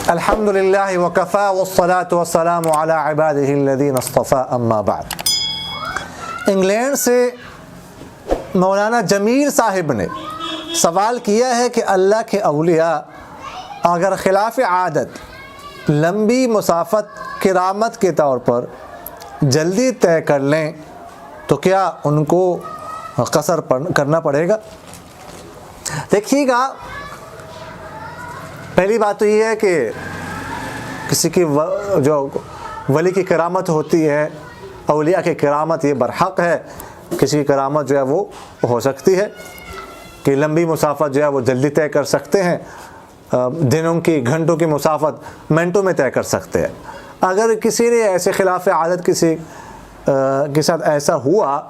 الحمد للہ وکفی والصلاة والسلام علی عبادہ الذین اصطفیٰ اما بعد۔ انگلینڈ سے مولانا جمیل صاحب نے سوال کیا ہے کہ اللہ کے اولیاء اگر خلاف عادت لمبی مسافت کرامت کے طور پر جلدی طے کر لیں تو کیا ان کو قصر کرنا پڑے گا؟ دیکھیے گا، پہلی بات تو یہ ہے کہ کسی کی جو ولی کی کرامت ہوتی ہے، اولیاء کی کرامت یہ برحق ہے، کسی کی کرامت جو ہے وہ ہو سکتی ہے کہ لمبی مسافت جو ہے وہ جلدی طے کر سکتے ہیں، دنوں کی گھنٹوں کی مسافت منٹوں میں طے کر سکتے ہیں۔ اگر کسی نے ایسے خلاف عادت کسی کے ساتھ ایسا ہوا،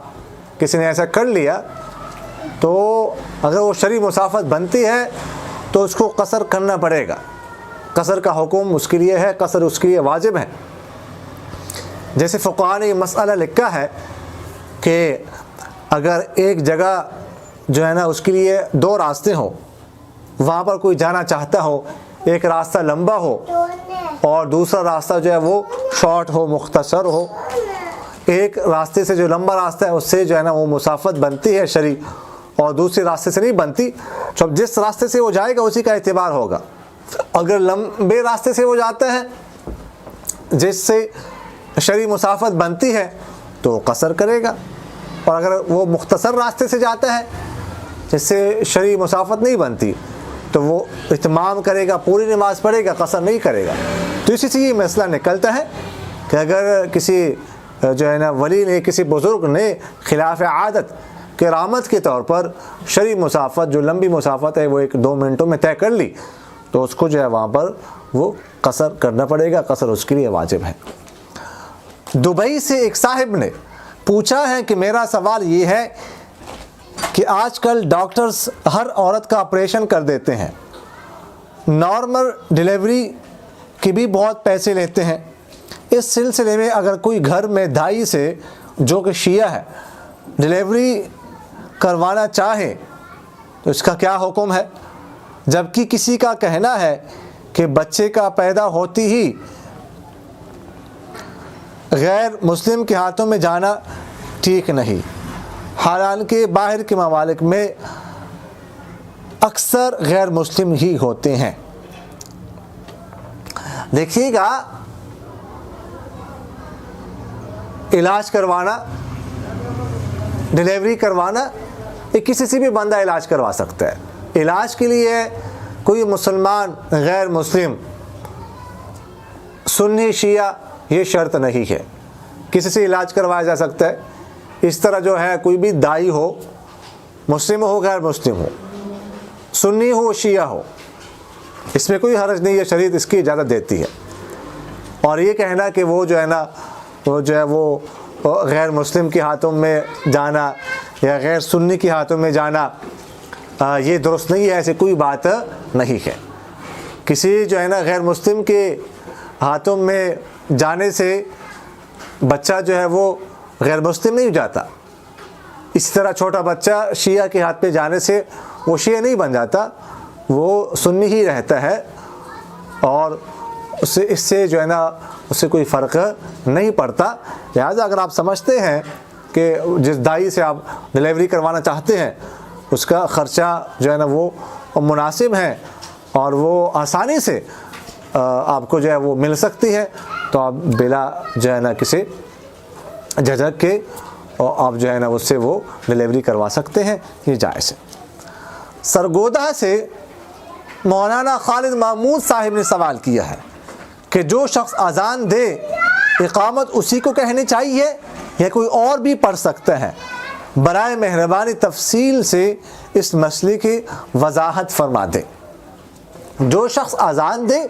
کسی نے ایسا کر لیا، تو اگر وہ شرعی مسافت بنتی ہے تو اس کو قصر کرنا پڑے گا۔ قصر کا حکم اس کے لیے ہے، قصر اس کے لیے واجب ہے۔ جیسے فقہاء نے یہ مسئلہ لکھا ہے کہ اگر ایک جگہ جو ہے نا اس کے لیے دو راستے ہوں، وہاں پر کوئی جانا چاہتا ہو، ایک راستہ لمبا ہو اور دوسرا راستہ جو ہے وہ شارٹ ہو، مختصر ہو، ایک راستے سے جو لمبا راستہ ہے اس سے جو ہے نا وہ مسافت بنتی ہے شرعی، اور دوسرے راستے سے نہیں بنتی، تو جس راستے سے وہ جائے گا اسی کا اعتبار ہوگا۔ اگر لمبے راستے سے وہ جاتا ہے جس سے شرعی مسافت بنتی ہے تو وہ قصر کرے گا، اور اگر وہ مختصر راستے سے جاتا ہے جس سے شرعی مسافت نہیں بنتی تو وہ اتمام کرے گا، پوری نماز پڑھے گا، قصر نہیں کرے گا۔ تو اسی سے یہ مسئلہ نکلتا ہے کہ اگر کسی جو ہے نا ولی نے، کسی بزرگ نے خلاف عادت کرامت کے طور پر شرعی مسافت جو لمبی مسافت ہے وہ 1-2 منٹوں میں طے کر لی تو اس کو جو ہے وہاں پر وہ قصر کرنا پڑے گا، قصر اس کے لیے واجب ہے۔ دبئی سے ایک صاحب نے پوچھا ہے کہ میرا سوال یہ ہے کہ آج کل ڈاکٹرز ہر عورت کا آپریشن کر دیتے ہیں، نارمل ڈیلیوری کی بھی بہت پیسے لیتے ہیں، اس سلسلے میں اگر کوئی گھر میں دائی سے جو کہ شیعہ ہے ڈیلیوری کروانا چاہے تو اس کا کیا حکم ہے؟ جبکہ کسی کا کہنا ہے کہ بچے کا پیدا ہوتی ہی غیر مسلم کے ہاتھوں میں جانا ٹھیک نہیں، حالانکہ باہر کے ممالک میں اکثر غیر مسلم ہی ہوتے ہیں۔ دیکھیے گا، علاج کروانا، ڈیلیوری کروانا، یہ کسی سے بھی بندہ علاج کروا سکتا ہے۔ علاج کے لیے کوئی مسلمان، غیر مسلم، سنی، شیعہ یہ شرط نہیں ہے، کسی سے علاج کروایا جا سکتا ہے۔ اس طرح جو ہے کوئی بھی دائی ہو، مسلم ہو، غیر مسلم ہو، سنی ہو، شیعہ ہو، اس میں کوئی حرج نہیں ہے، شریعت اس کی اجازت دیتی ہے۔ اور یہ کہنا کہ وہ جو ہے نا وہ غیر مسلم کے ہاتھوں میں جانا یا غیر سنی کے ہاتھوں میں جانا یہ درست نہیں ہے، ایسی کوئی بات نہیں ہے۔ کسی جو ہے نا غیر مسلم کے ہاتھوں میں جانے سے بچہ جو ہے وہ غیر مسلم نہیں جاتا، اسی طرح چھوٹا بچہ شیعہ کے ہاتھ پہ جانے سے وہ شیعہ نہیں بن جاتا، وہ سنی ہی رہتا ہے، اور اس سے جو ہے نا اس سے کوئی فرق نہیں پڑتا۔ لہٰذا اگر آپ سمجھتے ہیں کہ جس دائی سے آپ ڈیلیوری کروانا چاہتے ہیں اس کا خرچہ جو ہے نا وہ مناسب ہے اور وہ آسانی سے آپ کو جو ہے وہ مل سکتی ہے، تو آپ بلا جو ہے نا کسی جھجک کے اور آپ جو ہے نا اس سے وہ ڈیلیوری کروا سکتے ہیں، یہ جائز ہے۔ سرگودہ سے مولانا خالد محمود صاحب نے سوال کیا ہے کہ جو شخص اذان دے اقامت اسی کو کہنی چاہیے یا کوئی اور بھی پڑھ سکتا ہے؟ برائے مہربانی تفصیل سے اس مسئلے کی وضاحت فرما دے۔ جو شخص اذان دے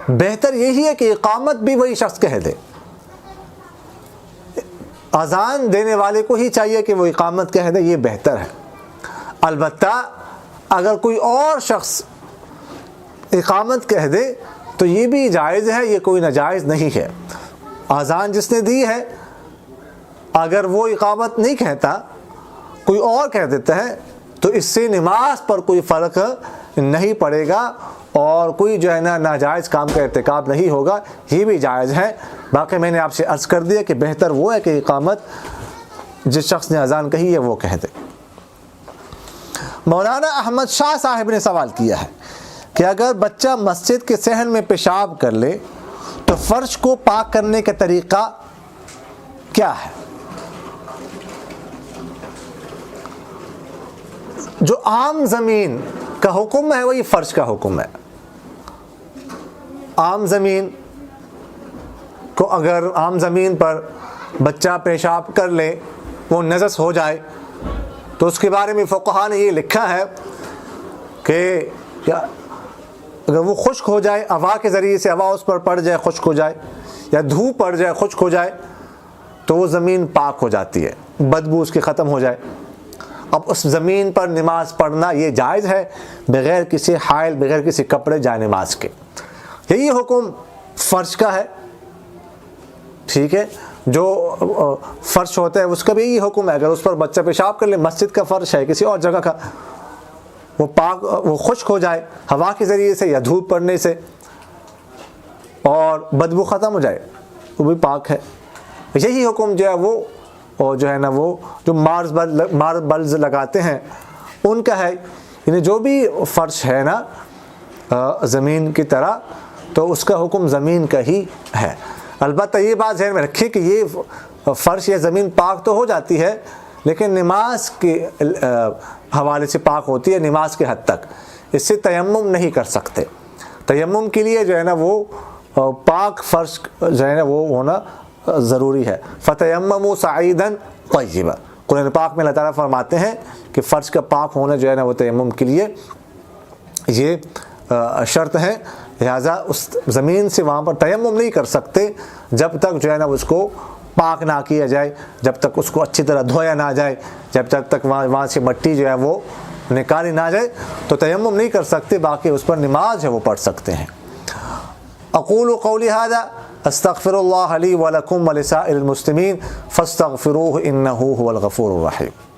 بہتر یہی ہے کہ اقامت بھی وہی شخص کہہ دے، اذان دینے والے کو ہی چاہیے کہ وہ اقامت کہہ دے، یہ بہتر ہے۔ البتہ اگر کوئی اور شخص اقامت کہہ دے تو یہ بھی جائز ہے، یہ کوئی ناجائز نہیں ہے۔ اذان جس نے دی ہے اگر وہ اقامت نہیں کہتا، کوئی اور کہہ دیتا ہے تو اس سے نماز پر کوئی فرق نہیں پڑے گا اور کوئی جو ہے نا ناجائز کام کا ارتکاب نہیں ہوگا، یہ بھی جائز ہے۔ باقی میں نے آپ سے عرض کر دیا کہ بہتر وہ ہے کہ اقامت جس شخص نے اذان کہی ہے وہ کہہ دے۔ مولانا احمد شاہ صاحب نے سوال کیا ہے کہ اگر بچہ مسجد کے صحن میں پیشاب کر لے تو فرش کو پاک کرنے کا طریقہ کیا ہے؟ جو عام زمین کا حکم ہے وہی فرش کا حکم ہے۔ عام زمین کو اگر عام زمین پر بچہ پیشاب کر لے، وہ نجس ہو جائے، تو اس کے بارے میں فقہا نے یہ لکھا ہے کہ اگر وہ خشک ہو جائے، ہوا کے ذریعے سے ہوا اس پر پڑ جائے خشک ہو جائے، یا دھوپ پڑ جائے خشک ہو جائے، تو وہ زمین پاک ہو جاتی ہے، بدبو اس کی ختم ہو جائے۔ اب اس زمین پر نماز پڑھنا یہ جائز ہے بغیر کسی حائل، بغیر کسی کپڑے جائے نماز کے۔ یہی حکم فرش کا ہے، ٹھیک ہے، جو فرش ہوتا ہے اس کا بھی یہی حکم ہے۔ اگر اس پر بچہ پیشاب کر لے، مسجد کا فرش ہے کسی اور جگہ کا، وہ پاک، وہ خشک ہو جائے ہوا کے ذریعے سے یا دھوپ پڑنے سے اور بدبو ختم ہو جائے، وہ بھی پاک ہے۔ یہی حکم جو ہے وہ اور جو ہے نا وہ جو ماربلز لگاتے ہیں ان کا ہے، یعنی جو بھی فرش ہے نا زمین کی طرح، تو اس کا حکم زمین کا ہی ہے۔ البتہ یہ بات ذہن میں رکھیے کہ یہ فرش یا زمین پاک تو ہو جاتی ہے لیکن نماز کے حوالے سے پاک ہوتی ہے، نماز کے حد تک۔ اس سے تیمم نہیں کر سکتے۔ تیمم کے لیے جو ہے نا وہ پاک فرش جو ہے نا وہ ہونا ضروری ہے۔ فَتَيَمَّمُوا صَعِيدًا طَيِّبًا، قرآن پاک میں اللہ تعالیٰ فرماتے ہیں کہ فرش کا پاک ہونا جو ہے نا وہ تیمم کے لیے یہ شرط ہے، لہٰذا اس زمین سے وہاں پر تیمم نہیں کر سکتے جب تک جو ہے نا اس کو پاک نہ کیا جائے، جب تک اس کو اچھی طرح دھویا نہ جائے، جب تک وہاں سے مٹی جو ہے وہ نکالی نہ جائے تو تیمم نہیں کر سکتے، باقی اس پر نماز ہے وہ پڑھ سکتے ہیں۔ اقول قولی ھذا استغفر اللہ لی ولکم ولسائر المسلمین فاستغفروہ انہ هو الغفور الرحیم۔